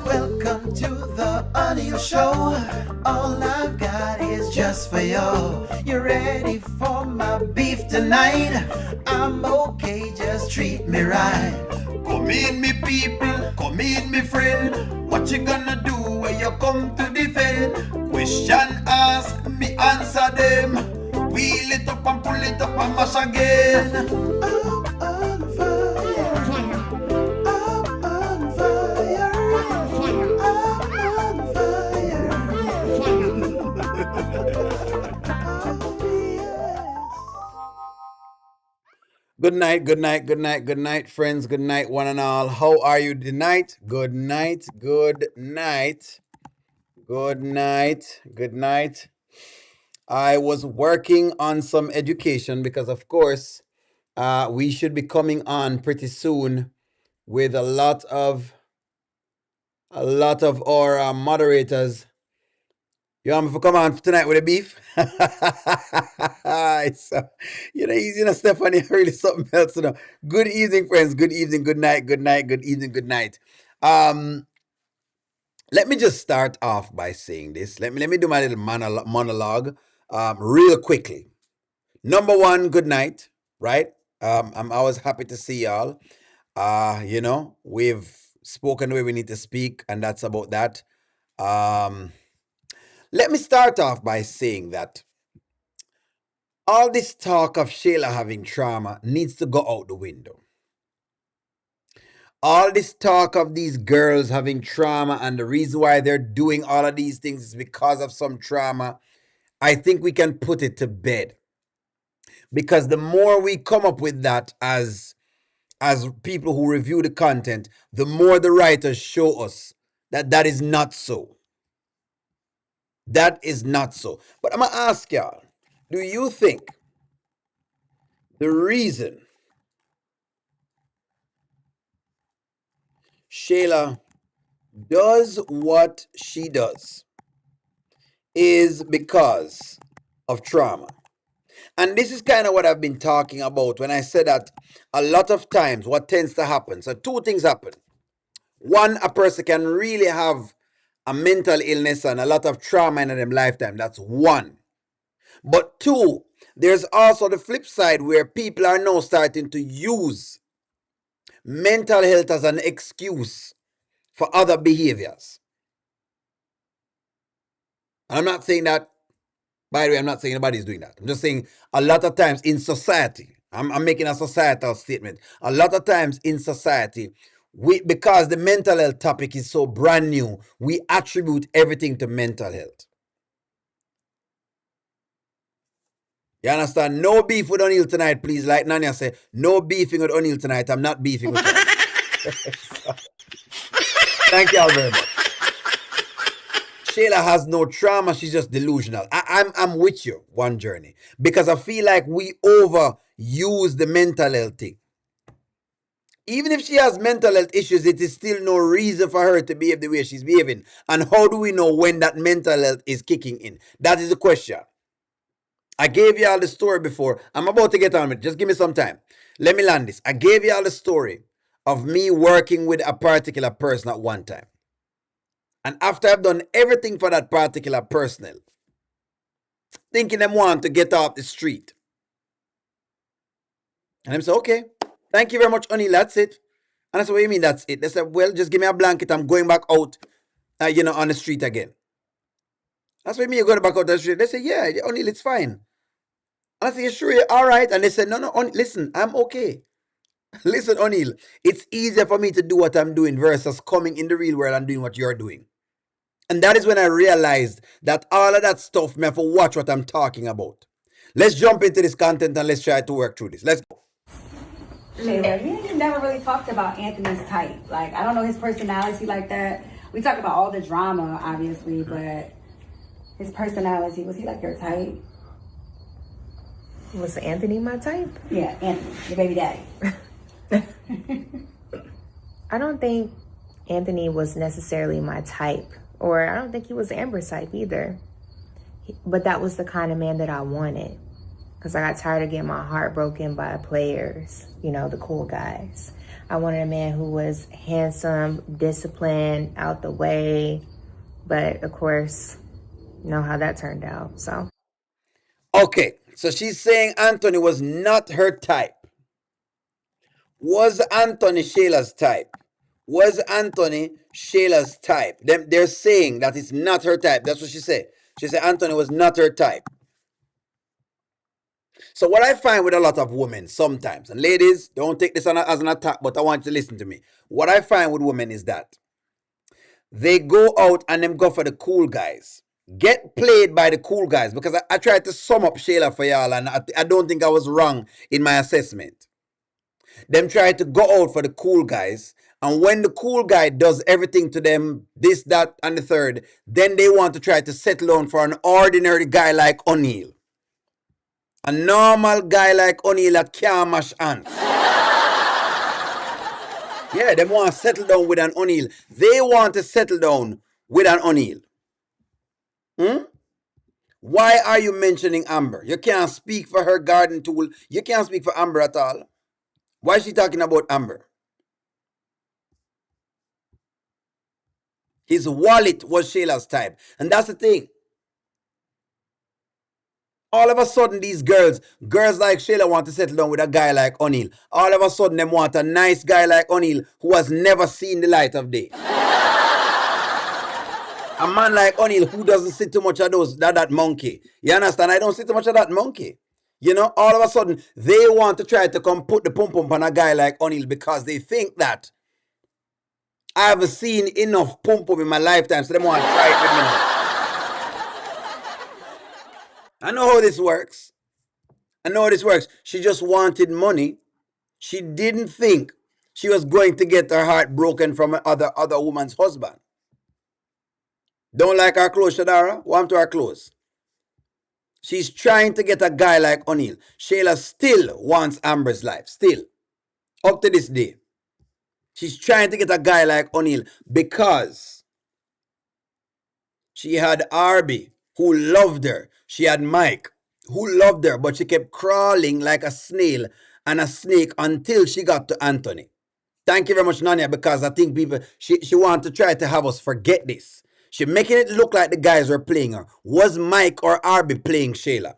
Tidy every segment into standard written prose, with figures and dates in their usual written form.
Welcome to the O'Neill Show. All I've got is just for you. You ready for my beef tonight? I'm okay, just treat me right. Come in, me people, come in, me friend. What you gonna do when you come to defend? Question ask, me answer them. Wheel it up and pull it up and mash again. I'm on fire. I'm on fire. I'm on fire. Good night, good night, good night, good night, friends. Good night, one and all. How are you tonight? Good night, good night, good night, good night. I was working on some education because, of course, we should be coming on pretty soon with a lot of our moderators. You want me to come on tonight with a beef? It's, easy enough, Stephanie. Really something else. Good evening, friends. Good evening. Good night. Good night. Good evening. Good night. Let me just start off by saying this. Let me do my little monologue real quickly. Number one, good night. Right? I'm always happy to see y'all. We've spoken the way we need to speak, and that's about that. Let me start off by saying that all this talk of Shayla having trauma needs to go out the window. All this talk of these girls having trauma and the reason why they're doing all of these things is because of some trauma, I think we can put it to bed. Because the more we come up with that as people who review the content, the more the writers show us that that is not so. That is not so. But I'm going to ask y'all, do you think the reason Shayla does what she does is because of trauma? And this is kind of what I've been talking about when I said that a lot of times what tends to happen. So two things happen. One, a person can really have a mental illness and a lot of trauma in their lifetime. That's one. But two, there's also the flip side where people are now starting to use mental health as an excuse for other behaviors. And I'm not saying that, by the way, I'm not saying anybody's doing that. I'm just saying a lot of times in society, I'm making a societal statement. A lot of times in society, because the mental health topic is so brand new, we attribute everything to mental health. You understand? No beef with O'Neill tonight, please. Like Nanya said, no beefing with O'Neill tonight. I'm not beefing with her. Thank you all very much. Shayla has no trauma. She's just delusional. I'm with you, one journey. Because I feel like we overuse the mental health thing. Even if she has mental health issues, it is still no reason for her to behave the way she's behaving. And how do we know when that mental health is kicking in? That is the question. I gave you all the story before. I'm about to get on with it. Just give me some time. Let me land this. I gave you all the story of me working with a particular person at one time. And after I've done everything for that particular person, thinking them want to get off the street. And I'm saying, okay, thank you very much, O'Neill, that's it. And I said, what do you mean that's it? They said, well, just give me a blanket. I'm going back out, on the street again. That's what you mean you're going back out the street? They said, yeah, O'Neill, it's fine. And I said, you sure you're all right? And they said, no, listen, I'm okay. Listen, O'Neill, it's easier for me to do what I'm doing versus coming in the real world and doing what you're doing. And that is when I realized that all of that stuff, me have to watch what I'm talking about. Let's jump into this content and let's try to work through this. Let's go. Shayla, you never really talked about Anthony's type. Like, I don't know his personality like that. We talked about all the drama, obviously, but his personality, was he like your type? Was Anthony my type? Yeah, Anthony, your baby daddy. I don't think Anthony was necessarily my type, or I don't think he was Amber's type either. But that was the kind of man that I wanted, because I got tired of getting my heart broken by players, the cool guys. I wanted a man who was handsome, disciplined, out the way. But of course, you know how that turned out. So Okay, so she's saying Anthony was not her type. Was Anthony Shayla's type? Was Anthony Shayla's type? They're saying that it's not her type. That's what she said. She said Anthony was not her type. So what I find with a lot of women sometimes, and ladies, don't take this as an attack, but I want you to listen to me. What I find with women is that they go out and them go for the cool guys. Get played by the cool guys. Because I tried to sum up Shayla for y'all, and I don't think I was wrong in my assessment. Them try to go out for the cool guys, and when the cool guy does everything to them, this, that, and the third, then they want to try to settle down for an ordinary guy like O'Neill. A normal guy like O'Neill that can't mash ants. Yeah, they want to settle down with an O'Neill. They want to settle down with an O'Neill. Why are you mentioning Amber? You can't speak for her garden tool. You can't speak for Amber at all. Why is she talking about Amber? His wallet was Shayla's type. And that's the thing. All of a sudden, these girls like Shayla want to settle down with a guy like O'Neill. All of a sudden, them want a nice guy like O'Neill who has never seen the light of day. A man like O'Neill who doesn't see too much of that monkey. You understand? I don't see too much of that monkey. You know, all of a sudden, they want to try to come put the pum-pum on a guy like O'Neill because they think that I haven't seen enough pum-pum in my lifetime, so they want to try it with me now. I know how this works. She just wanted money. She didn't think she was going to get her heart broken from other woman's husband. Don't like her clothes, Shadara? Want to her clothes? She's trying to get a guy like O'Neill. Shayla still wants Amber's life. Still. Up to this day. She's trying to get a guy like O'Neill because she had Arby, who loved her. She had Mike, who loved her, but she kept crawling like a snail and a snake until she got to Anthony. Thank you very much, Nanya, because I think people, she wanted to try to have us forget this. She making it look like the guys were playing her. Was Mike or Arby playing Shayla?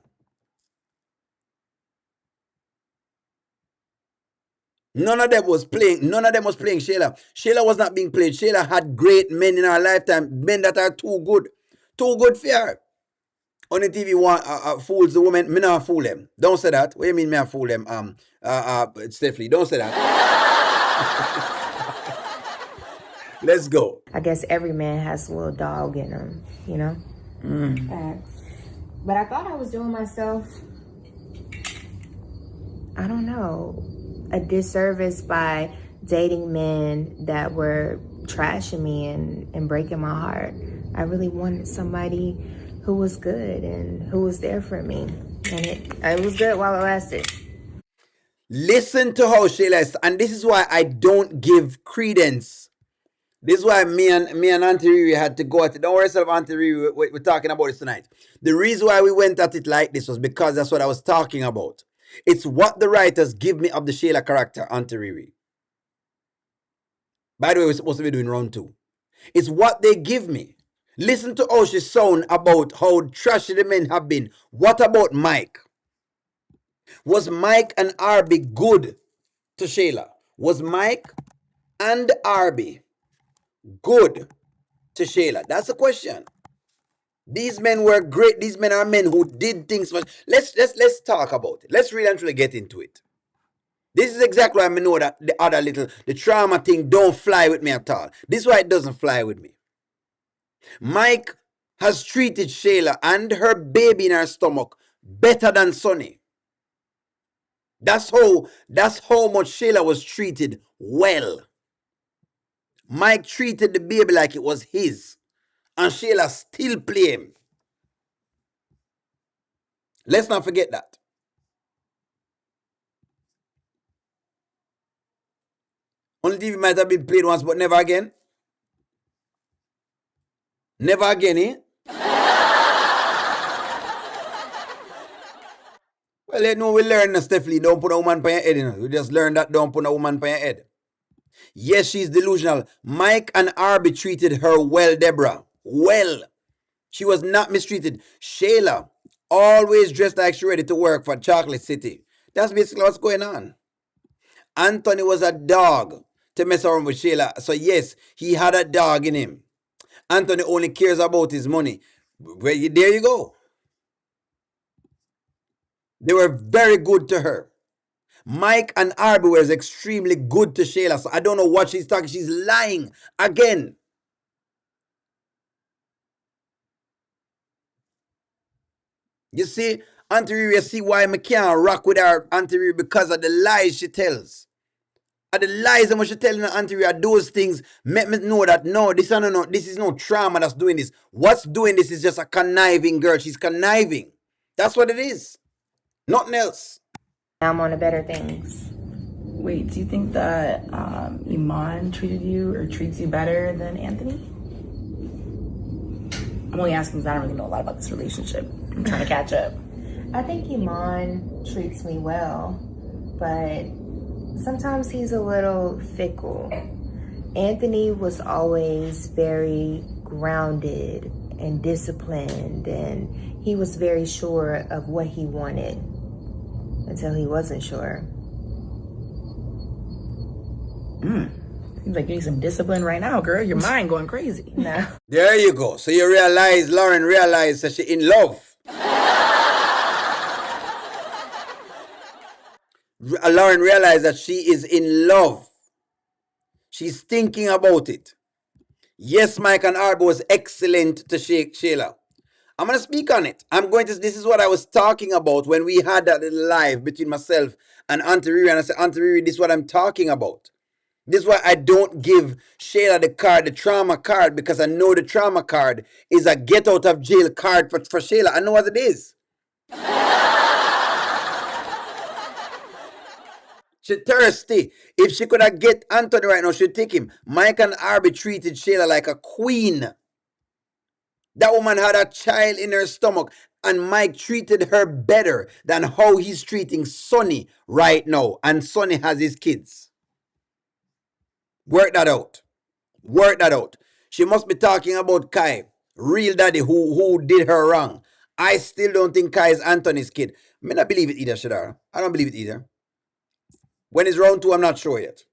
None of them was playing Shayla. Shayla was not being played. Shayla had great men in her lifetime, men that are too good for her. On the TV, fools the women. Me not fool them. Don't say that. What do you mean me not fool them? Stephanie, don't say that. Let's go. I guess every man has a little dog in him, you know? Facts. But I thought I was doing myself, I don't know, a disservice by dating men that were trashing me and breaking my heart. I really wanted somebody who was good and who was there for me. And it was good while it lasted. Listen to how Shayla is, and this is why I don't give credence. This is why me and Auntie Riri had to go at it. Don't worry yourself, Auntie Riri, we're talking about this tonight. The reason why we went at it like this was because that's what I was talking about. It's what the writers give me of the Shayla character, Auntie Riri. By the way, we're supposed to be doing round 2. It's what they give me. Listen to how she sound about how trashy the men have been. What about Mike? Was Mike and Arby good to Shayla? Was Mike and Arby good to Shayla? That's the question. These men were great. These men are men who did things for. Let's talk about it. Let's really and truly get into it. This is exactly why I know that the trauma thing don't fly with me at all. This is why it doesn't fly with me. Mike has treated Shayla and her baby in her stomach better than Sonny. That's how much Shayla was treated well. Mike treated the baby like it was his. And Shayla still play him. Let's not forget that. Only TV might have been played once, but never again. Never again, eh? Well, you know, we learn, Stephanie, don't put a woman on your head. You know? We just learn that don't put a woman on your head. Yes, she's delusional. Mike and Arby treated her well, Deborah. Well. She was not mistreated. Shayla always dressed like she ready to work for Chocolate City. That's basically what's going on. Anthony was a dog to mess around with Shayla. So yes, he had a dog in him. Anthony only cares about his money. There you go. They were very good to her. Mike and Arby was extremely good to Shayla. So I don't know what she's talking. She's lying again. You see, Auntie Riri, see why I can't rock with her, Auntie Riri, because of the lies she tells. And the lies that she telling her Auntie Riri, those things make me know that no, this is no trauma that's doing this. What's doing this is just a conniving girl. She's conniving. That's what it is. Nothing else. I'm on to better things. Wait, do you think that Iman treated you or treats you better than Anthony? I'm only asking because I don't really know a lot about this relationship. I'm trying to catch up. I think Iman treats me well, but sometimes he's a little fickle. Anthony was always very grounded and disciplined, and he was very sure of what he wanted until he wasn't sure. Seems like you need some discipline right now, girl. Your mind going crazy. No. There you go. So you realize, Lauren realized that she's in love. Lauren realized that she is in love. She's thinking about it. Yes, Mike and Arby was excellent to Shayla. I'm going to speak on it. This is what I was talking about when we had that little live between myself and Auntie Riri. And I said, Auntie Riri, this is what I'm talking about. This is why I don't give Shayla the trauma card, because I know the trauma card is a get out of jail card for Shayla. I know what it is. She thirsty. If she could have get Anthony right now, she'd take him. Mike and Arby treated Shayla like a queen. That woman had a child in her stomach, and Mike treated her better than how he's treating Sonny right now. And Sonny has his kids. Work that out. Work that out. She must be talking about Kai, real daddy who did her wrong. I still don't think Kai is Anthony's kid. I mean, I believe it either, Shadara. I don't believe it either. When it's round 2, I'm not sure yet.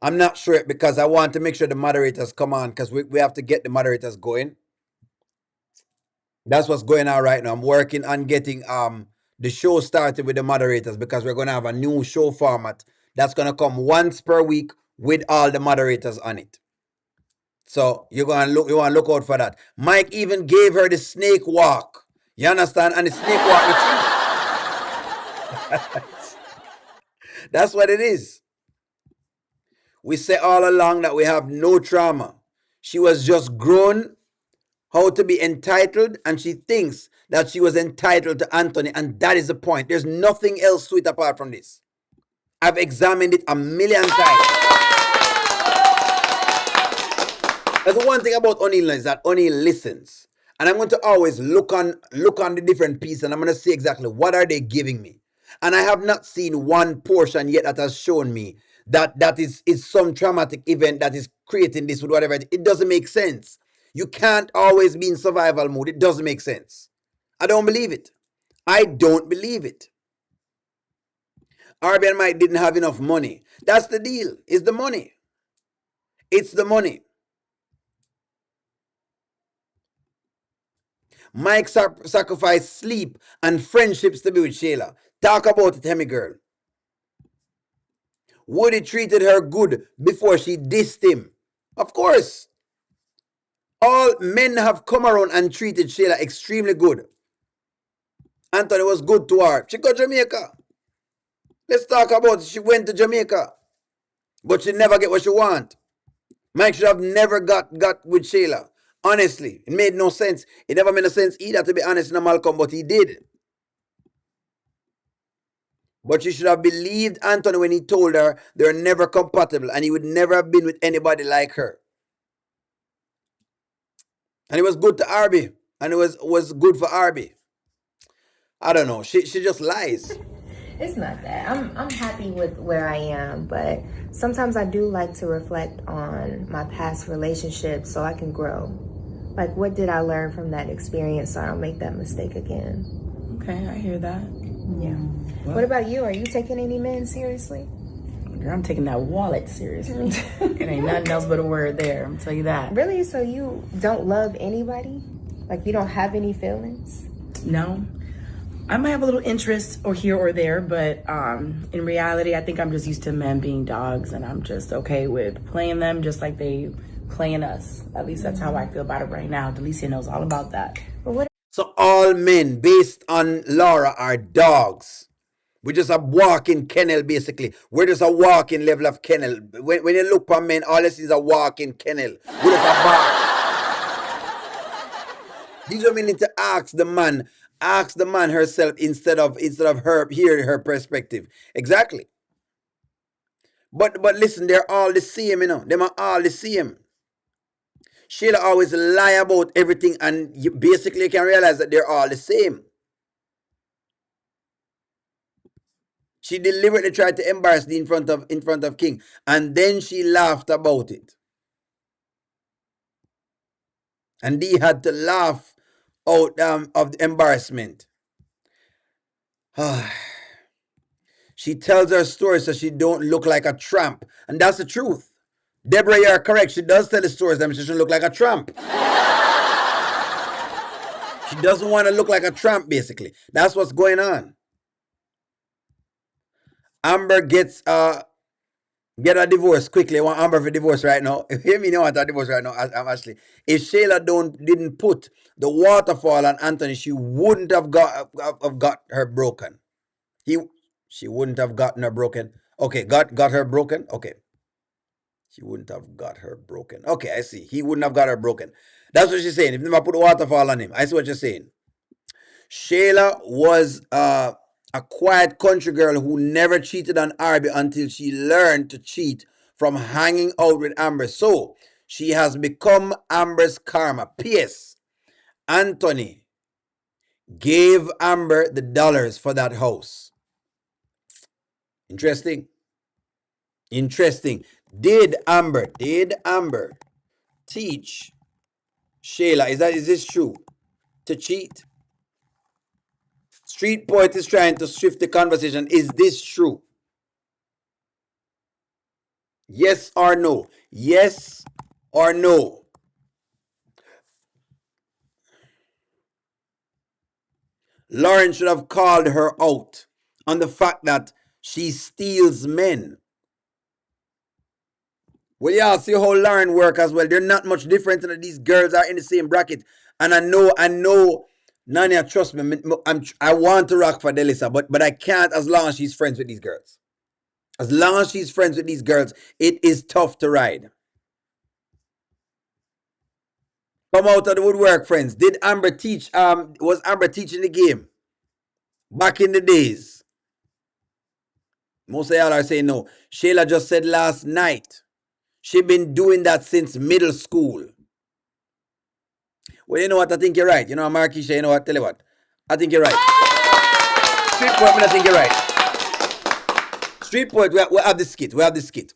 I'm not sure yet because I want to make sure the moderators come on, because we have to get the moderators going. That's what's going on right now. I'm working on getting the show started with the moderators, because we're going to have a new show format that's going to come once per week with all the moderators on it. So you want to look out for that. Mike even gave her the snake walk. You understand? And the snake walk retreat. That's what it is. We say all along that we have no trauma. She was just grown how to be entitled, and she thinks that she was entitled to Anthony, and that is the point. There's nothing else to it apart from this. I've examined it a million times. That's one thing about O'Neill is that O'Neill listens. And I'm going to always look on the different pieces, and I'm going to see exactly what are they giving me. And I have not seen one portion yet that has shown me that is some traumatic event that is creating this with whatever. It doesn't make sense. You can't always be in survival mode. It doesn't make sense. I don't believe it. I don't believe it. Arby and Mike didn't have enough money. That's the deal. It's the money. It's the money. Mike sacrificed sleep and friendships to be with Shayla. Talk about it, Hemi girl. Woody treated her good before she dissed him. Of course. All men have come around and treated Shayla extremely good. Anthony was good to her. She got Jamaica. Let's talk about it. She went to Jamaica. But she never get what she want. Mike should have never got with Shayla. Honestly, it made no sense. It never made no sense either, to be honest, in Malcolm, but he did. But she should have believed Anthony when he told her they're never compatible and he would never have been with anybody like her. And it was good to Arby. And it was good for Arby. I don't know. She just lies. It's not that. I'm happy with where I am, but sometimes I do like to reflect on my past relationships so I can grow. Like, what did I learn from that experience so I don't make that mistake again? Okay, I hear that. Yeah. Well, What about you? Are you taking any men seriously? girl, I'm taking that wallet seriously. It ain't nothing else but a word there. I'm tell you that. Really? So you don't love anybody? Like, you don't have any feelings? No. I might have a little interest or here or there, but in reality, I think I'm just used to men being dogs, and I'm just okay with playing them just like they playing us. At least that's how I feel about it right now. Delicia knows all about that. But what So all men, based on Laura, are dogs. We're just a walking kennel, basically. We're just a walking level of kennel. When you look for men, all this is a walking kennel. We're just a bark. These women need to ask the man herself instead of her hearing her perspective. Exactly. But listen, they're all the same, you know. Them are all the same. Shayla always lie about everything, and you basically can realize that they're all the same. She deliberately tried to embarrass me in front of King, and then she laughed about it. And he had to laugh out of the embarrassment. She tells her story so she don't look like a tramp, and that's the truth. Deborah, you're correct. She does tell the stories, that she doesn't look like a tramp. She doesn't want to look like a tramp, basically. That's what's going on. Amber get a divorce quickly. I want Amber for divorce right now. Hear me, want a divorce right now. I'm actually. If Shayla didn't put the waterfall on Anthony, she wouldn't have got her broken. She wouldn't have gotten her broken. Okay, got her broken. Okay, she wouldn't have got her broken. Okay, I see. He wouldn't have got her broken. That's what she's saying. If never put the waterfall on him, I see what you're saying. Shayla was a quiet country girl who never cheated on Arby until she learned to cheat from hanging out with Amber. So she has become Amber's karma. P.S. Anthony gave Amber the dollars for that house. Interesting. Interesting. Did Amber teach Shayla, is this true, to cheat? Street Poet is trying to shift the conversation. Is this true? Yes or no? Yes or no? Lauren should have called her out on the fact that she steals men. Well, y'all see how Lauren work as well. They're not much different than these girls are in the same bracket. And I know, Nanya, trust me, I want to rock for Delicia, but I can't as long as she's friends with these girls. As long as she's friends with these girls, it is tough to ride. Come out of the woodwork, friends. Did Amber teach? Was Amber teaching the game back in the days? Most of y'all are saying no. Shayla just said last night she been doing that since middle school. Well, you know what? I think you're right. You know, Marquisha, you know what? Tell you what. I think you're right. Street Poet, I think you're right. Street Poet, we have the skit. We have the skit.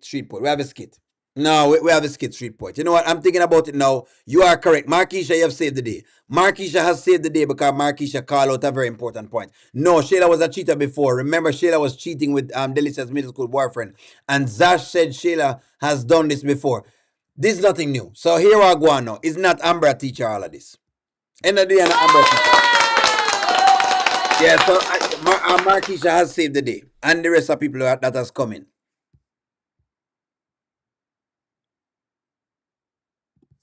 Street Poet, we have a skit. No, we have a skit, Street Poet. You know what? I'm thinking about it now. You are correct. Marquisha, you have saved the day. Marquisha has saved the day because Marquisha called out a very important point. No, Shayla was a cheater before. Remember, Shayla was cheating with Delicia's middle school boyfriend. And Zash said Shayla has done this before. This is nothing new. So here I go on now. It's not Amber a teacher, all of this. End of the day, not Amber a teacher. Yeah, so Marquisha has saved the day. And the rest of people that has come in.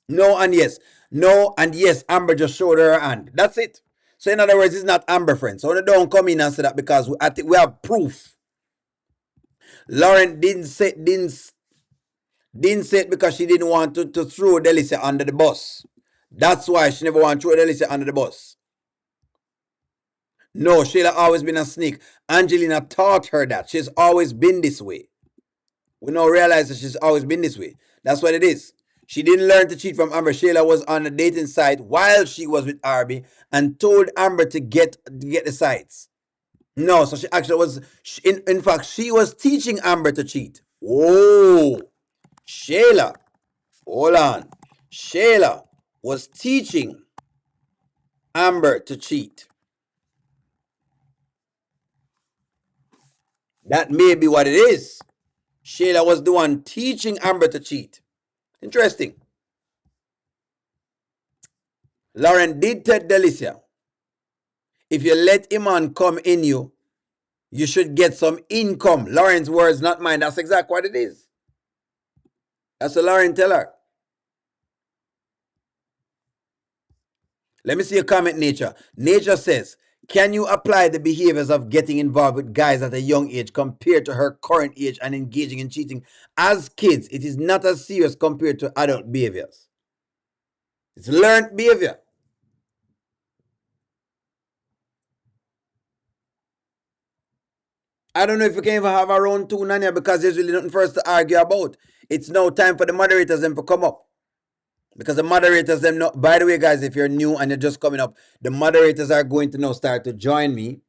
No and yes. No and yes, Amber just showed her hand. That's it. So in other words, it's not Amber, friends. So they don't come in and say that because I think we have proof. Lauren didn't say it because she didn't want to throw Delicia under the bus. That's why she never want to throw Delicia under the bus. No, Shayla always been a sneak. Angelina taught her that. She's always been this way. We now realize that she's always been this way. That's what it is. She didn't learn to cheat from Amber. Shayla was on a dating site while she was with Arby and told Amber to get the sites. No, so she actually was, in fact, she was teaching Amber to cheat. Oh, Shayla, hold on. Shayla was teaching Amber to cheat. That may be what it is. Shayla was the one teaching Amber to cheat. Interesting. Lauren did tell Delicia, if you let Iman come in you, you should get some income. Lauren's words, not mine. That's exactly what it is. That's what Lauren tell her. Let me see a comment, Nature. Nature says, can you apply the behaviors of getting involved with guys at a young age compared to her current age and engaging in cheating? As kids, it is not as serious compared to adult behaviors. It's learned behavior. I don't know if we can even have our own two, Nanya, because there's really nothing for us to argue about. It's now time for the moderators them to come up. Because the moderators them know, by the way, guys, if you're new and you're just coming up, the moderators are going to now start to join me.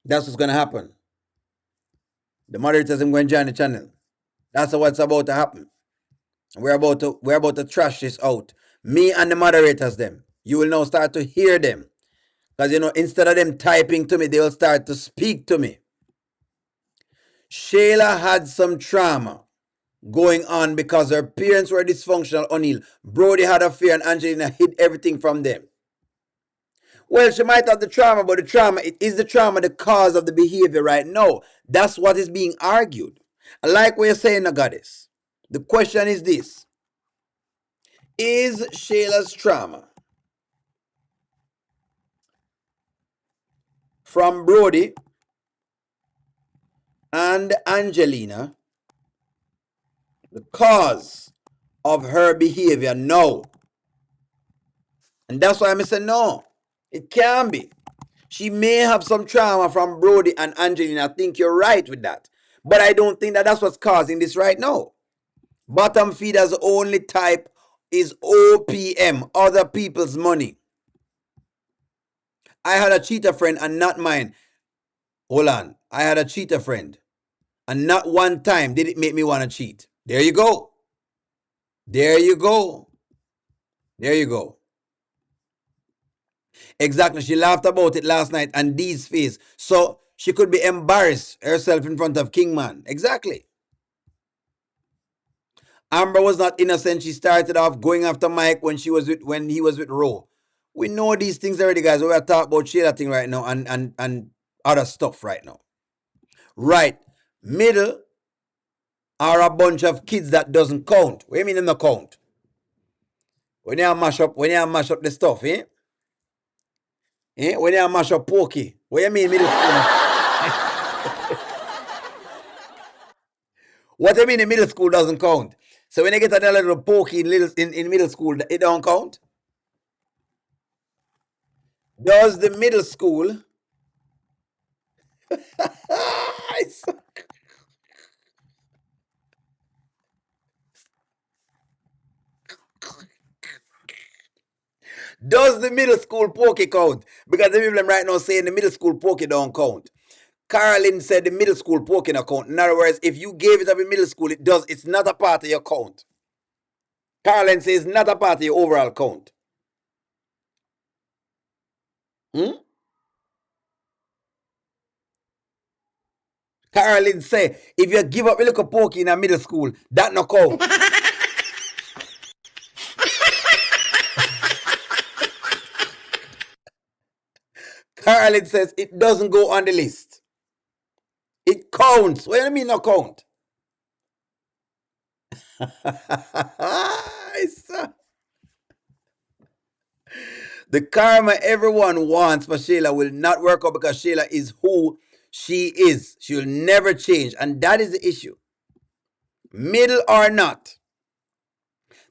That's what's going to happen. The moderators are going to join the channel. That's what's about to happen. We're about to trash this out. Me and the moderators them. You will now start to hear them. Because instead of them typing to me, they will start to speak to me. Shayla had some trauma going on because her parents were dysfunctional, O'Neill. Brody had a affair and Angelina hid everything from them. Well, she might have the trauma, but is the trauma the cause of the behavior right now? That's what is being argued. I like what you're saying, the goddess. The question is this. Is Shayla's trauma from Brody and Angelina the cause of her behavior? No. And that's why I'm saying no. It can be. She may have some trauma from Brody and Angelina. I think you're right with that. But I don't think that that's what's causing this right now. Bottom feeders only type is OPM, other people's money. I had a cheater friend and not mine. Hold on. I had a cheater friend and not one time did it make me want to cheat. There you go. There you go. There you go. Exactly. She laughed about it last night and Dee's face. So she could be embarrassed herself in front of Kingman. Exactly. Amber was not innocent. She started off going after Mike when he was with Ro. We know these things already, guys. We are talking about Shayla thing right now and other stuff right now. Right. Middle are a bunch of kids that doesn't count. What do you mean they don't count? When you mash up the stuff, eh? When you mash up Pokey. What do you mean middle school? What do you mean the middle school doesn't count? So when you get a little Pokey in middle school, it don't count? Does the middle school does the middle school Pokey count? Because the people right now saying the middle school Pokey don't count. Carolyn said the middle school Pokey don't count. In other words, if you gave it up in middle school, it's not a part of your count. Carolyn says it's not a part of your overall count. Carolyn say if you give up a little Pokey in a middle school, that no count. Carolyn says it doesn't go on the list. It counts. What do you mean no count? The karma everyone wants for Shayla will not work out because Shayla is who she is. She will never change. And that is the issue. Middle or not.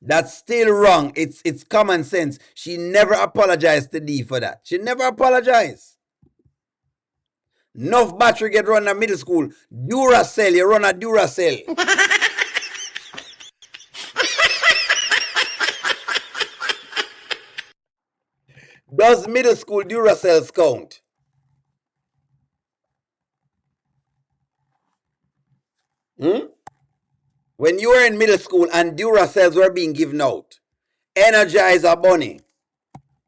That's still wrong. It's common sense. She never apologized to D for that. She never apologized. Enough battery get run in middle school. Duracell, you run a Duracell. Does middle school Duracells count? Hmm? When you were in middle school and Duracells were being given out, Energizer Bunny,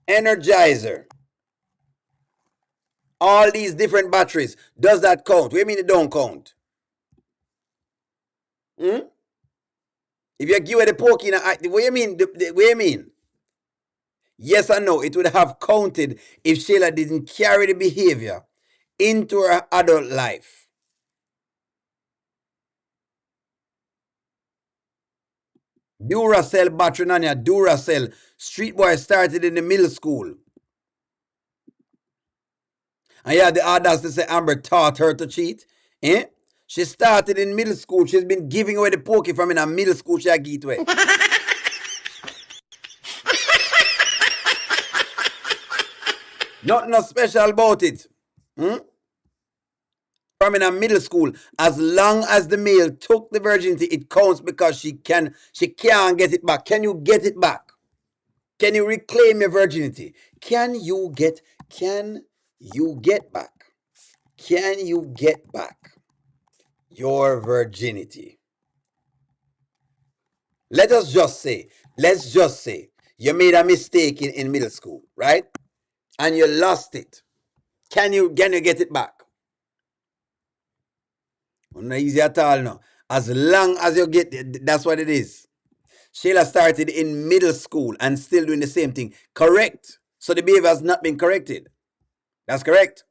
Energizer, all these different batteries, does that count? What do you mean it don't count? Hmm? If you give her the poke in what do you mean? What do you mean? Yes or no? It would have counted if Shayla didn't carry the behavior into her adult life. Duracell battery, Nanya, Duracell. Street boy started in the middle school. And yeah, the others to say Amber taught her to cheat. Eh? She started in middle school. She's been giving away the pokey from in a middle school she a get away. Nothing special about it. Hmm? From in a middle school, as long as the male took the virginity, it counts because she can't get it back. Can you get it back? Can you reclaim your virginity? Can you get back? Can you get back your virginity? Let's just say you made a mistake in middle school, right? And you lost it. Can you get it back? Not easy at all now. As long as you get it, that's what it is. Shayla started in middle school and still doing the same thing. Correct. So the behavior has not been corrected. That's correct.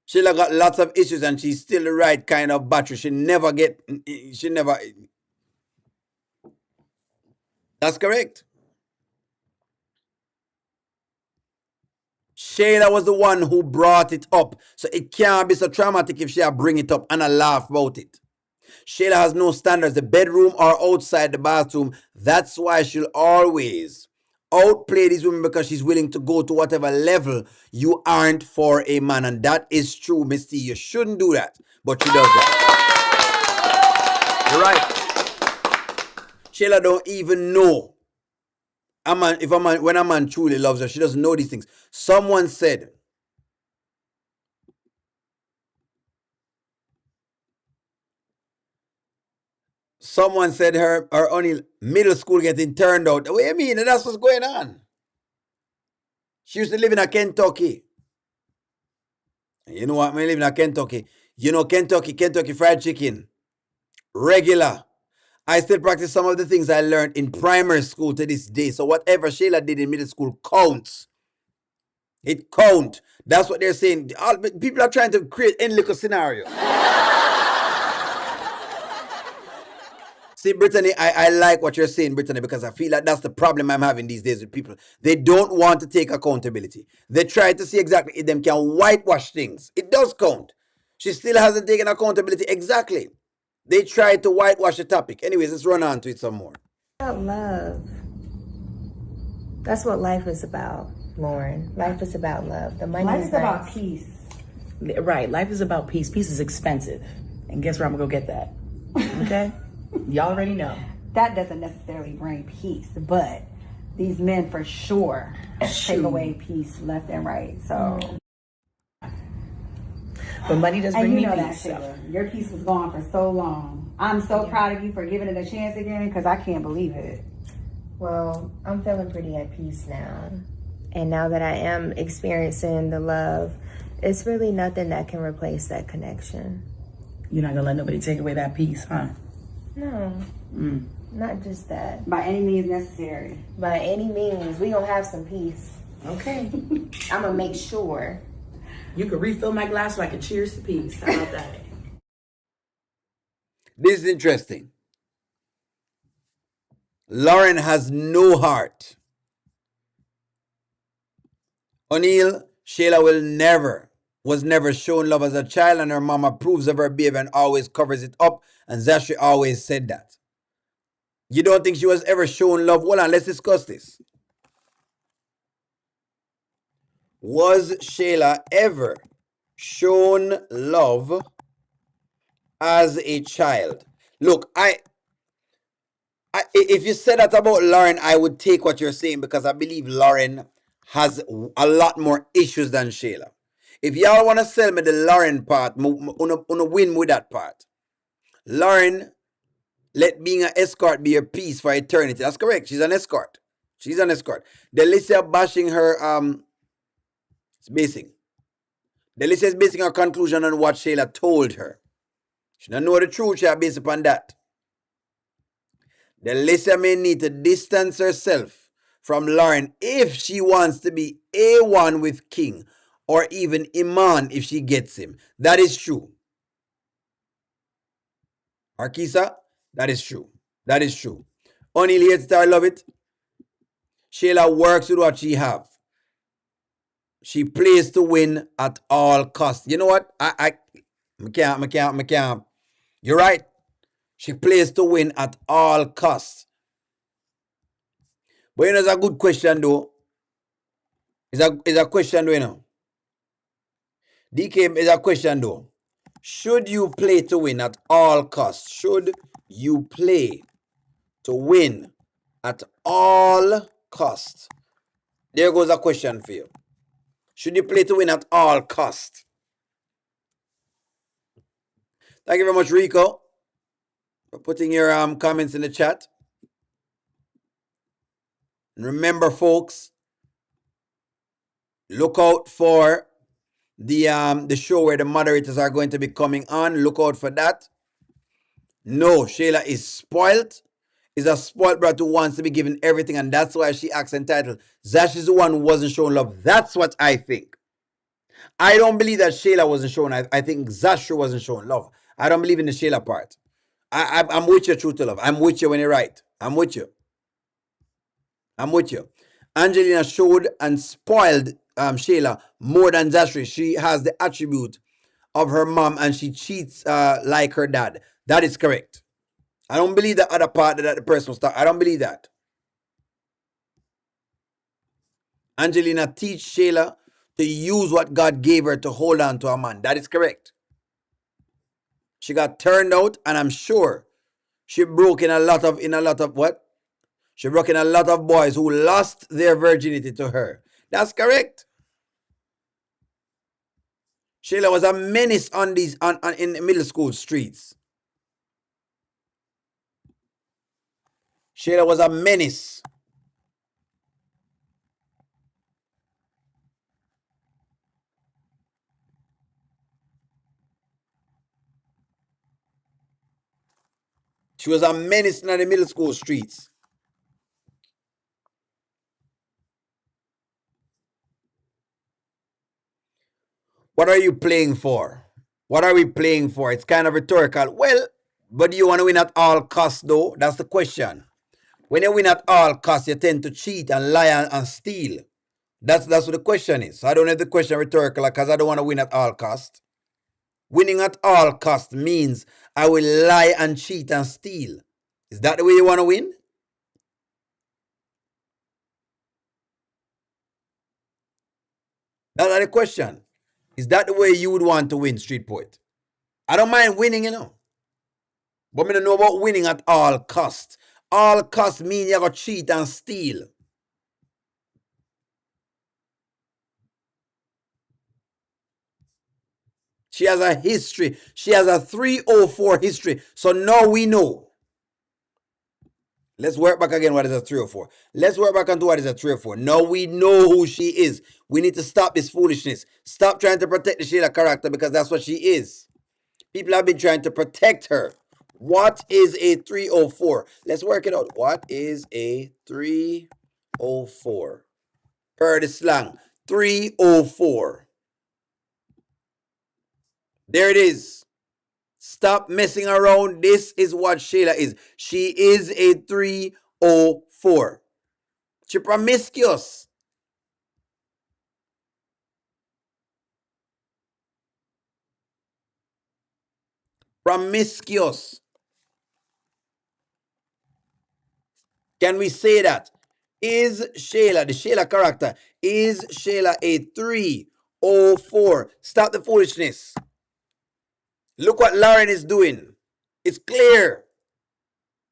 Shayla got lots of issues and she's still the right kind of battery. That's correct. Shayla was the one who brought it up. So it can't be so traumatic if she bring it up and I laugh about it. Shayla has no standards, the bedroom or outside the bathroom. That's why she'll always outplay these women because she's willing to go to whatever level you aren't for a man. And that is true, Misty. You shouldn't do that. But she does that. You're right. Shayla don't even know. When a man truly loves her, she doesn't know these things. Someone said her only middle school getting turned out. What do you mean? That's what's going on. She used to live in Kentucky. You know what? I live in Kentucky. You know Kentucky fried chicken. Regular. I still practice some of the things I learned in primary school to this day. So whatever Shayla did in middle school counts. It counts. That's what they're saying. People are trying to create any little scenario. See, Brittany, I like what you're saying, Brittany, because I feel like that's the problem I'm having these days with people. They don't want to take accountability. They try to see exactly if them can whitewash things. It does count. She still hasn't taken accountability. Exactly. They try to whitewash the topic. Anyways, let's run on to it some more. About love. That's what life is about, Lauren. Life is about love. The money Life is is about nice. peace. Right. Life is about peace. Peace is expensive. And guess where I'm going to go get that? Okay? Y'all already know. That doesn't necessarily bring peace, but these men for sure take away peace left and right. So, But money does and bring you me know that, peace. So. Shayla. Your peace was gone for so long. I'm so proud of you for giving it a chance again because I can't believe it. Well, I'm feeling pretty at peace now. And now that I am experiencing the love, it's really nothing that can replace that connection. You're not going to let nobody take away that peace, huh? No, not just that. By any means necessary. By any means, we gonna have some peace. Okay. I'm gonna make sure. You can refill my glass so I can cheers to peace. How about that? This is interesting. Lauren has no heart. O'Neill, Shayla was never shown love as a child, and her mom approves of her behavior and always covers it up. And Zashri always said that. You don't think she was ever shown love? Hold on, let's discuss this. Was Shayla ever shown love as a child? Look, if you said that about Lauren, I would take what you're saying because I believe Lauren has a lot more issues than Shayla. If y'all want to sell me the Lauren part, una win with that part. Lauren, let being an escort be your peace for eternity. That's correct. She's an escort. She's an escort. Delicia bashing her it's basing. Delicia is basing her conclusion on what Shayla told her. She don't know the truth, she'll base upon that. Delicia may need to distance herself from Lauren if she wants to be A1 with King, or even Iman if she gets him. That is true. Arkisa, that is true. That is true. O'Neal hates it, I love it. Shayla works with what she have. She plays to win at all costs. You know what? I can't. You're right. She plays to win at all costs. But you know, it's a good question though. It's a question though, you know. DK is a question though. Should you play to win at all costs? Should you play to win at all costs? There goes a question for you. Should you play to win at all costs? Thank you very much, Rico, for putting your comments in the chat. And remember, folks, look out for the show where the moderators are going to be coming on. Look out for that. No, Shayla is spoiled. Is a spoiled brat who wants to be given everything, and that's why she acts entitled. Zash is the one who wasn't shown love. That's what I think. I don't believe that Shayla wasn't shown. I think Zash wasn't shown love. I don't believe in the Shayla part. I'm with you, true to love. I'm with you when you're right. I'm with you. I'm with you. Angelina showed and spoiled Shayla more than Zashri. She has the attribute of her mom and she cheats like her dad. That is correct. I don't believe the other part that the person was talking. I don't believe that. Angelina teach Shayla to use what God gave her to hold on to a man. That is correct. She got turned out, and I'm sure she broke in a lot of what? She broke in a lot of boys who lost their virginity to her. That's correct. Shayla was a menace on these in the middle school streets. Shayla was a menace. She was a menace in the middle school streets. What are you playing for? What are we playing for? It's kind of rhetorical. Well, but do you want to win at all costs though? That's the question. When you win at all costs, you tend to cheat and lie and steal. That's what the question is. So I don't know if the question is rhetorical because I don't want to win at all costs. Winning at all costs means I will lie and cheat and steal. Is that the way you want to win? That's the question. Is that the way you would want to win, Street Poet? I don't mind winning, you know. But I don't know about winning at all costs. All costs mean you have to cheat and steal. She has a history. She has a 304 history. So now we know. Let's work back again. What is a 304? Let's work back onto what is a 304. Now we know who she is. We need to stop this foolishness. Stop trying to protect the Shayla character because that's what she is. People have been trying to protect her. What is a 304? Let's work it out. What is a 304? Per the slang. 304. There it is. Stop messing around. This is what Shayla is. She is a 304. She promiscuous. Promiscuous. Can we say that? Is Shayla, the Shayla character, is Shayla a 304? Stop the foolishness. Look what Lauren is doing. It's clear.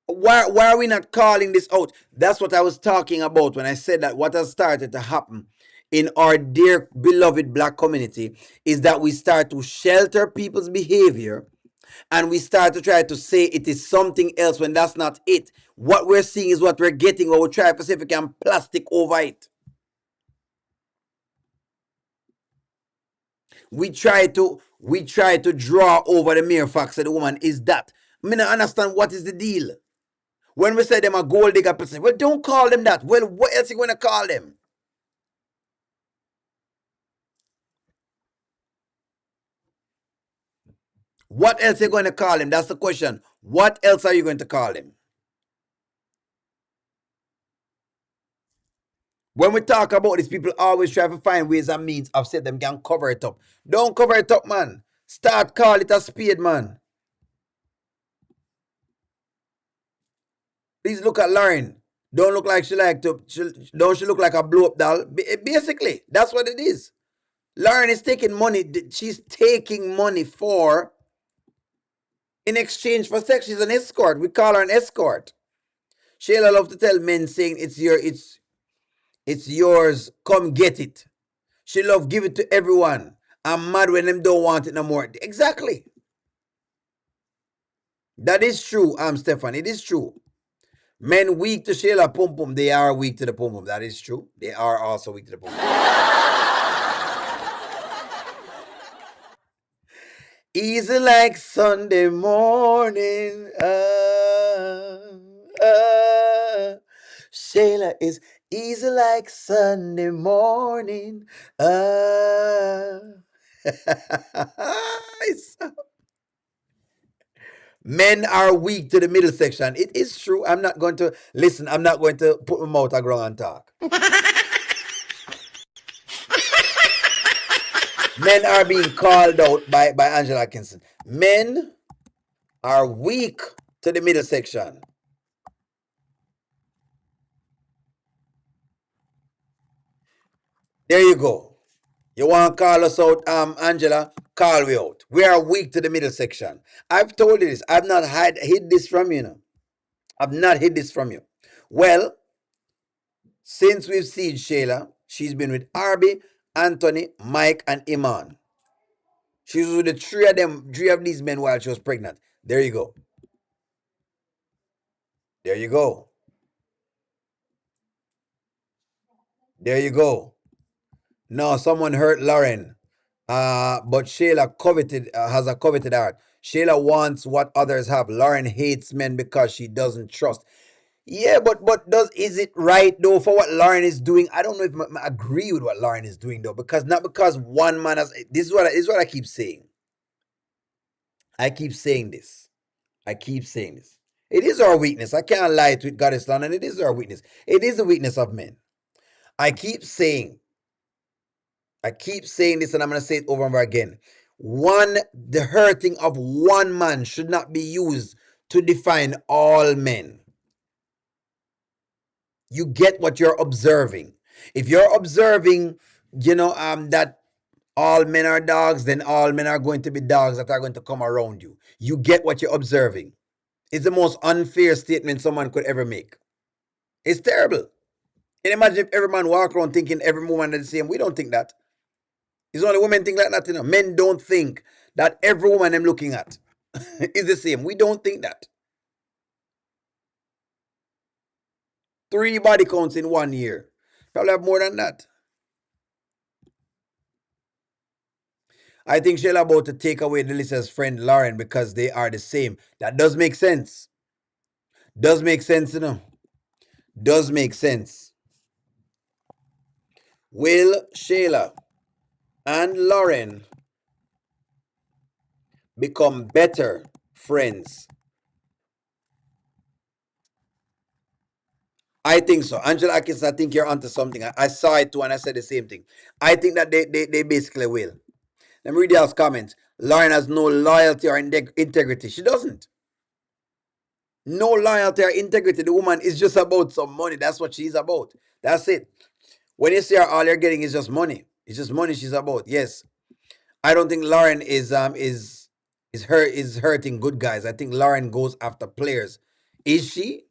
Why are we not calling this out? That's what I was talking about when I said that what has started to happen in our dear beloved black community is that we start to shelter people's behavior and we start to try to say it is something else when that's not it. What we're seeing is what we're getting, or we try to see if we can plastic over it. We try to draw over the mere fact that the woman is that. I mean, I understand what is the deal. When we say them a gold digger person, well, don't call them that. Well, what else are you going to call them? What else are you going to call him? That's the question. What else are you going to call him? When we talk about this, people always try to find ways and means of saying them can cover it up. Don't cover it up, man. Start call it a spade, man. Please look at Lauren. Don't look like don't she look like a blow up doll? Basically, that's what it is. Lauren is taking money. She's taking money for in exchange for sex. She's an escort. We call her an escort. Shayla love to tell men saying it's yours. Come get it. She love give it to everyone. I'm mad when them don't want it no more. Exactly. That is true, Stefan. It is true. Men weak to Shayla pum pum. They are weak to the pum pum. That is true. They are also weak to the pum pum. Easy like Sunday morning. Shayla is easy like Sunday morning. Men are weak to the middle section. It is true. I'm not going to listen. I'm not going to put my mouth on ground and talk. Men are being called out by Angela Atkinson. Men are weak to the middle section. There you go. You want to call us out, Angela? Call we out. We are weak to the middle section. I've told you this. I've not hid this from you. Know. I've not hid this from you. Well, since we've seen Shayla, she's been with Arby, Anthony, Mike, and Iman. She was with the three of these men while she was pregnant. There you go. There you go. There you go. No, someone hurt Lauren. But Shayla has a coveted heart. Shayla wants what others have. Lauren hates men because she doesn't trust. Yeah, but is it right though for what Lauren is doing? I don't know if I agree with what Lauren is doing though, because one man has this is what I keep saying. I keep saying this. I keep saying this. It is our weakness. I can't lie to it, Goddess London. It is our weakness. It is the weakness of men. I keep saying this, and I'm going to say it over and over again. The hurting of one man should not be used to define all men. You get what you're observing. If you're observing, that all men are dogs, then all men are going to be dogs that are going to come around you. You get what you're observing. It's the most unfair statement someone could ever make. It's terrible. And imagine if every man walk around thinking every woman is the same. We don't think that. It's only women think like that. Men don't think that every woman I'm looking at is the same. We don't think that. 3 body counts in 1 year. Probably have more than that. I think Shayla about to take away Delicia's friend Lauren because they are the same. That does make sense. Does make sense, Does make sense. Will Shayla and Lauren become better friends? I think so. Angela Atkins, I think you're onto something. I saw it too and I said the same thing. I think that they basically will. Let me read y'all's comments. Lauren has no loyalty or integrity. She doesn't. No loyalty or integrity. The woman is just about some money. That's what she's about. That's it. When you see her, all you're getting is just money. It's just money she's about. Yes. I don't think Lauren is hurting good guys. I think Lauren goes after players. Is she?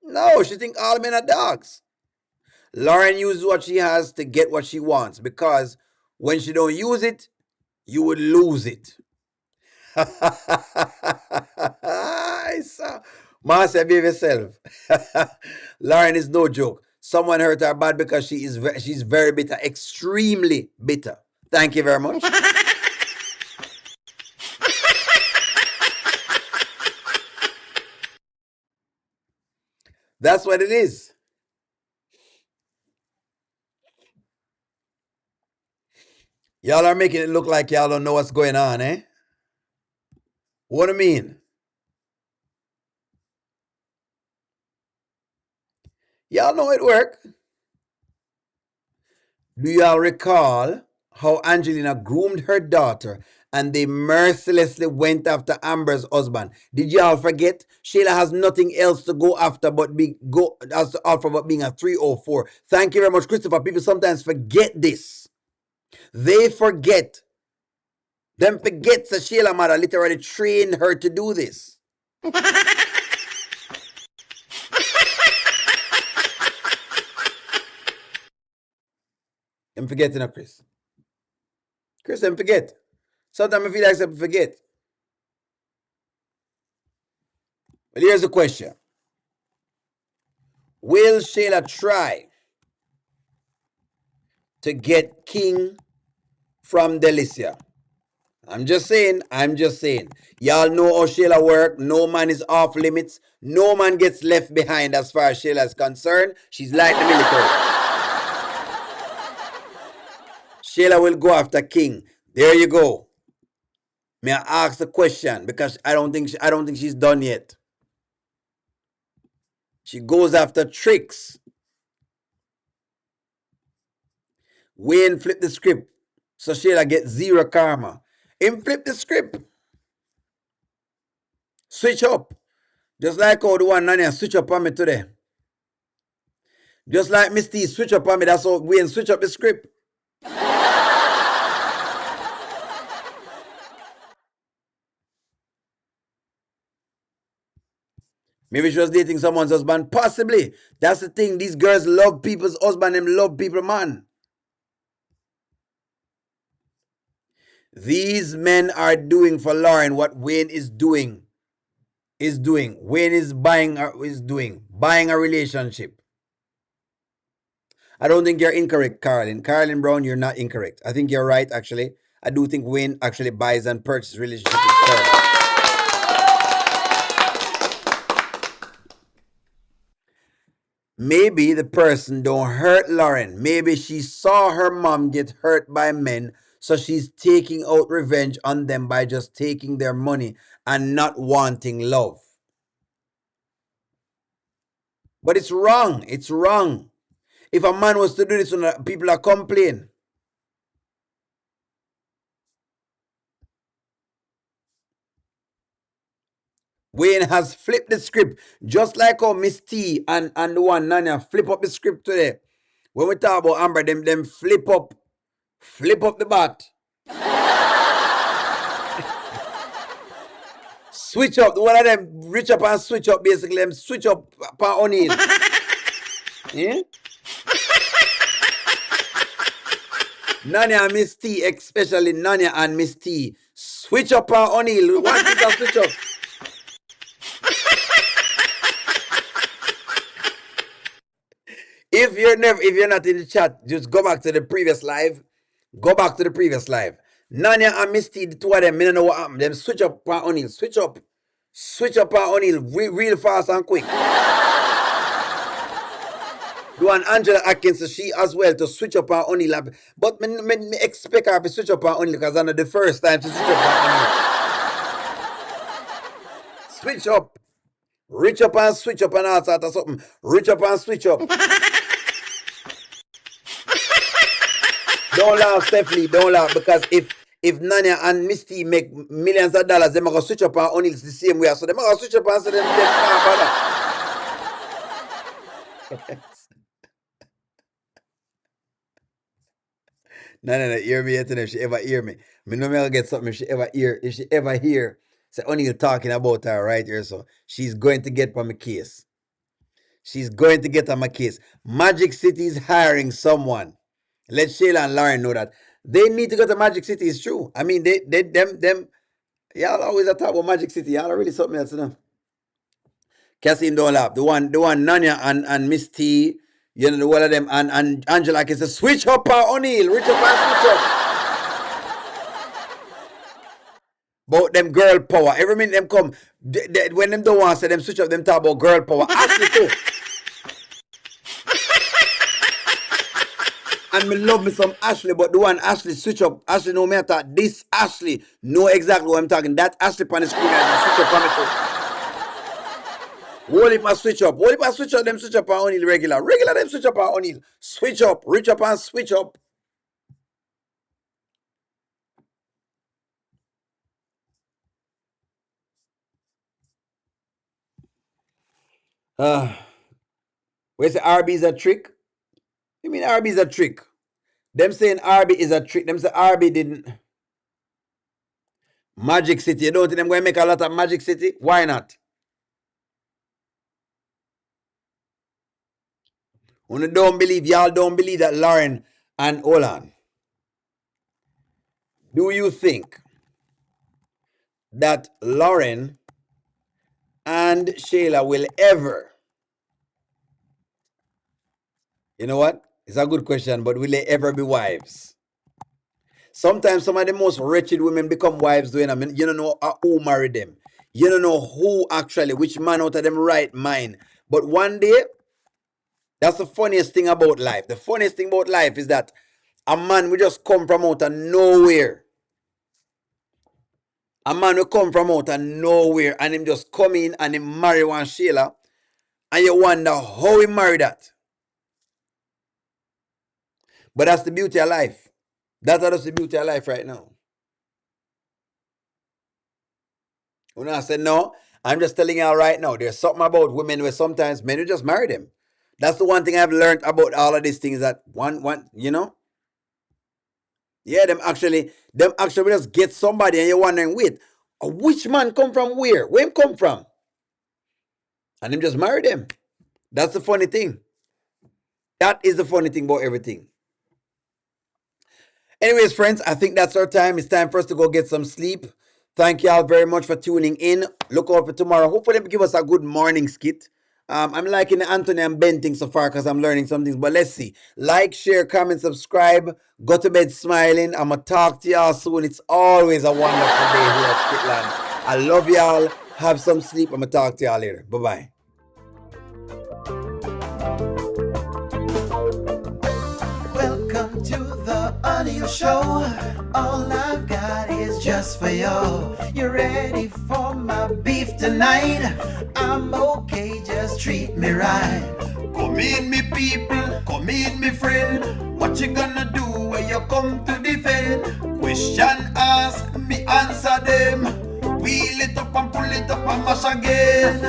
No, she think all men are dogs. Lauren uses what she has to get what she wants because when she don't use it, you would lose it. I saw. Marcia, behave yourself. Lauren is no joke. Someone hurt her bad because she's very bitter, extremely bitter. Thank you very much. That's what it is. Y'all are making it look like y'all don't know what's going on, eh? What do you mean? Y'all know it work. Do y'all recall how Angelina groomed her daughter and they mercilessly went after Amber's husband? Did y'all forget? Shayla has nothing else to go after but being a 304. Thank you very much, Christopher. People sometimes forget this. They forget. Them forgets that Shayla mother literally trained her to do this. Them forgetting, Chris. Chris, them forget. Sometimes I feel like them forget. But here's the question. Will Shayla try to get King from Delicia? I'm just saying. Y'all know how Shayla work. No man is off limits. No man gets left behind as far as Shayla is concerned. She's like the military. Shayla will go after King. There you go. May I ask the question? Because I don't think she's done yet. She goes after Tricks. Wayne flip the script. So Shayla gets zero karma. Him flip the script. Switch up. Just like how the one Nanya switch up on me today. Just like Miss T switch up on me. That's how Wayne switch up the script. Maybe she was dating someone's husband. Possibly. That's the thing. These girls love people's husband and love people, man. These men are doing for Lauren what Wayne is doing. Wayne is buying a relationship. I don't think you're incorrect, Carolyn. Carolyn Brown, you're not incorrect. I think you're right, actually. I do think Wayne actually buys and purchases relationships with her. Maybe the person don't hurt Lauren. Maybe she saw her mom get hurt by men, so she's taking out revenge on them by just taking their money and not wanting love. But it's wrong. It's wrong. If a man was to do this, people are complaining. Wayne has flipped the script, just like how Miss T and the one Nanya flip up the script today. When we talk about Amber, them flip up the bat. Switch up. One of them reach up and switch up, basically. Them switch up upon O'Neill. Yeah? Nanya and Miss T, especially Nanya and Miss T, switch up on O'Neill. One is a switch up. If you're not in the chat, just go back to the previous live. Nanya and Miss T, the two of them, I don't know what happened. Them switch up on O'Neill. Switch up on O'Neill real fast and quick. Do an Angela Atkins, she as well, to switch up on O'Neill. But me expect her to switch up on O'Neill because I know the first time to switch up on O'Neill. Switch up. Reach up and switch up and all sort of something. Reach up and switch up. Don't laugh, Stephanie. Don't laugh, because if Nanya and Misty make millions of dollars, they're going to switch up on O'Neill the same way. So they're going to switch up and say them can't bother. No, hear me yet if she ever hear me. Me know me will get something if she ever hear say O'Neill talking about her right here, so she's going to get on my case. She's going to get on my case. Magic City is hiring someone. Let Shayla and Lauren know that. They need to go to Magic City, it's true. I mean, them Y'all always talk about Magic City. Y'all are really something else, you know. Cassim don't laugh. The one Nanya and Miss T, you know, the one of them and Angela can say switch up O'Neal, reach up and switch up. About them girl power. Every minute them come, when them don't want to say them switch up, them talk about girl power. Ashley too. And me love me some Ashley, but the one Ashley switch up. Ashley know me I thought this Ashley know exactly what I'm talking. That Ashley pan the screen and switch up on me too. Whole if I switch up. Whole if I switch up, them switch up on O'Neal regular. Regular them switch up on O'Neal. Switch up, reach up and switch up. Where's the RB is a trick? You mean RB is a trick? Them saying RB is a trick. Them say RB didn't. Magic City. You don't think them going to make a lot of Magic City? Why not? When you don't believe, y'all don't believe that Lauren and hold on. Do you think that Lauren and Shayla will ever, you know what? It's a good question, but will they ever be wives? Sometimes some of the most wretched women become wives doing, I mean, you don't know who married them. You don't know who actually, which man out of them right mind. But one day, that's the funniest thing about life. The funniest thing about life is that a man will just come from out of nowhere. A man will come from out of nowhere and him just come in and him marry one Shayla. And you wonder how he married that. But that's the beauty of life. That's the beauty of life right now. When I said no, I'm just telling y'all right now, there's something about women where sometimes men will just marry them. That's the one thing I've learned about all of these things that one, you know? Yeah, them actually just get somebody and you're wondering, wait, which man come from where? Where him come from? And them just marry them. That's the funny thing. That is the funny thing about everything. Anyways, friends, I think that's our time. It's time for us to go get some sleep. Thank y'all very much for tuning in. Look out for tomorrow. Hopefully, they give us a good morning skit. I'm liking the Anthony and Ben thing so far because I'm learning some things. But let's see. Like, share, comment, subscribe. Go to bed smiling. I'm going to talk to y'all soon. It's always a wonderful day here at Skitland. I love y'all. Have some sleep. I'm going to talk to y'all later. Bye-bye. Welcome to the O'Neal Show. All I've got is just for you. You ready for my beef tonight? I'm okay, just treat me right. Come in, me people, come in, me friend. What you gonna do when you come to defend? Question ask, me answer them. Wheel it up and pull it up and mash again.